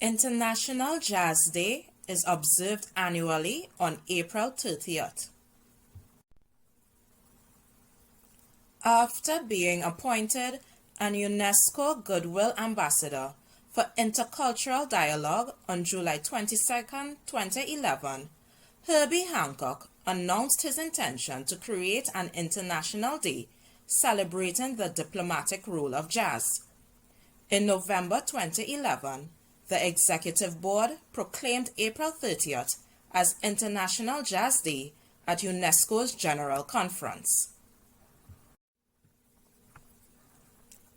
International Jazz Day is observed annually on April 30th. After being appointed an UNESCO Goodwill Ambassador for Intercultural Dialogue on July 22, 2011, Herbie Hancock announced his intention to create an international day celebrating the diplomatic role of jazz. In November 2011, the Executive Board proclaimed April 30th as International Jazz Day at UNESCO's General Conference.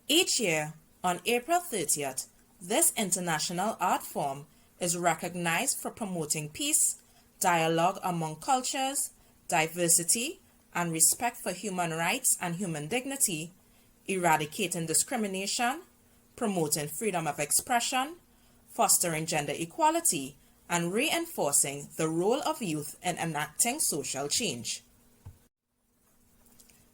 Each year, on April 30th, this international art form is recognized for promoting peace, dialogue among cultures, diversity, and respect for human rights and human dignity, eradicating discrimination, promoting freedom of expression, fostering gender equality, and reinforcing the role of youth in enacting social change.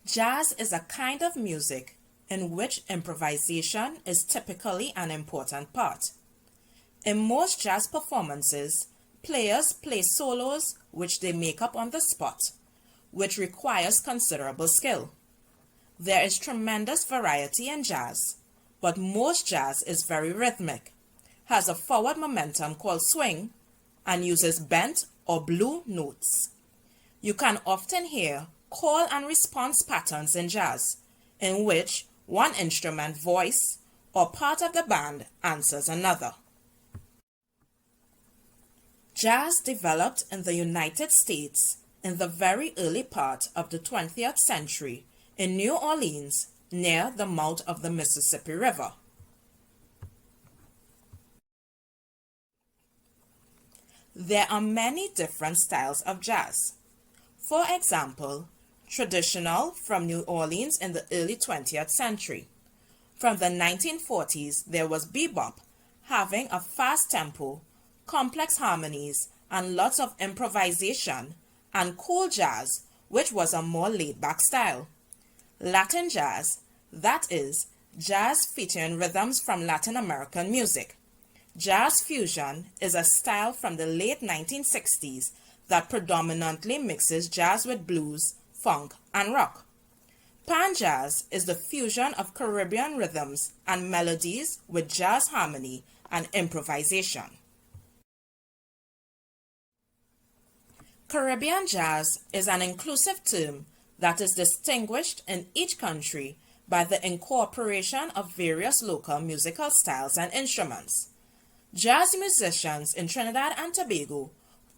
Jazz is a kind of music in which improvisation is typically an important part. In most jazz performances, players play solos which they make up on the spot, which requires considerable skill. There is tremendous variety in jazz, but most jazz is very rhythmic, has a forward momentum called swing, and uses bent or blue notes. You can often hear call and response patterns in jazz, in which one instrument, voice, or part of the band answers another. Jazz developed in the United States in the very early part of the 20th century in New Orleans, near the mouth of the Mississippi River. There are many different styles of jazz. For example, traditional from New Orleans in the early 20th century. From the 1940s, there was bebop, having a fast tempo, complex harmonies, and lots of improvisation, and cool jazz, which was a more laid-back style. Latin jazz, that is, jazz featuring rhythms from Latin American music. Jazz fusion is a style from the late 1960s that predominantly mixes jazz with blues, funk, and rock. Pan jazz is the fusion of Caribbean rhythms and melodies with jazz harmony and improvisation. Caribbean jazz is an inclusive term that is distinguished in each country by the incorporation of various local musical styles and instruments. Jazz musicians in Trinidad and Tobago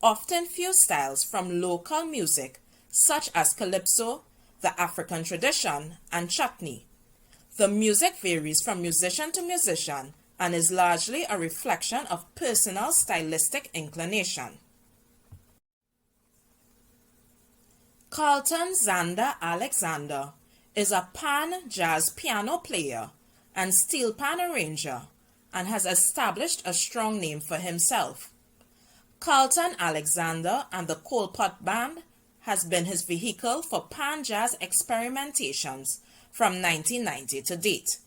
often fuse styles from local music such as calypso, the African tradition, and chutney. The music varies from musician to musician and is largely a reflection of personal stylistic inclination. Carlton Zander Alexander is a pan jazz piano player and steel pan arranger and has established a strong name for himself. Carlton Alexander and the Colpot Band has been his vehicle for pan jazz experimentations from 1990 to date.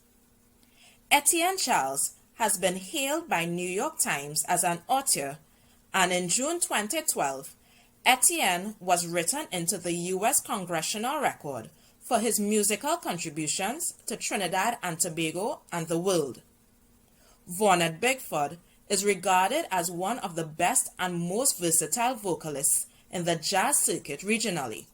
Etienne Charles has been hailed by New York Times as an auteur, and in June 2012, Etienne was written into the U.S. Congressional Record for his musical contributions to Trinidad and Tobago and the world. Vonette Bigford is regarded as one of the best and most versatile vocalists in the jazz circuit regionally.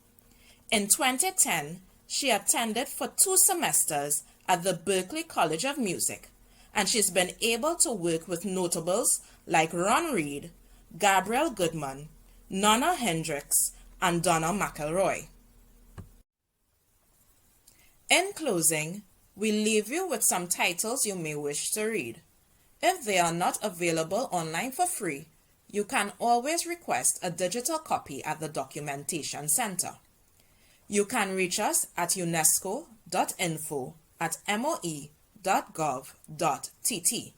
In 2010, she attended for 2 semesters at the Berklee College of Music, and she's been able to work with notables like Ron Reed, Gabriel Goodman, Nona Hendricks, and Donna McElroy. In closing, we leave you with some titles you may wish to read. If they are not available online for free, you can always request a digital copy at the Documentation Center. You can reach us at unesco.info@moe.gov.tt.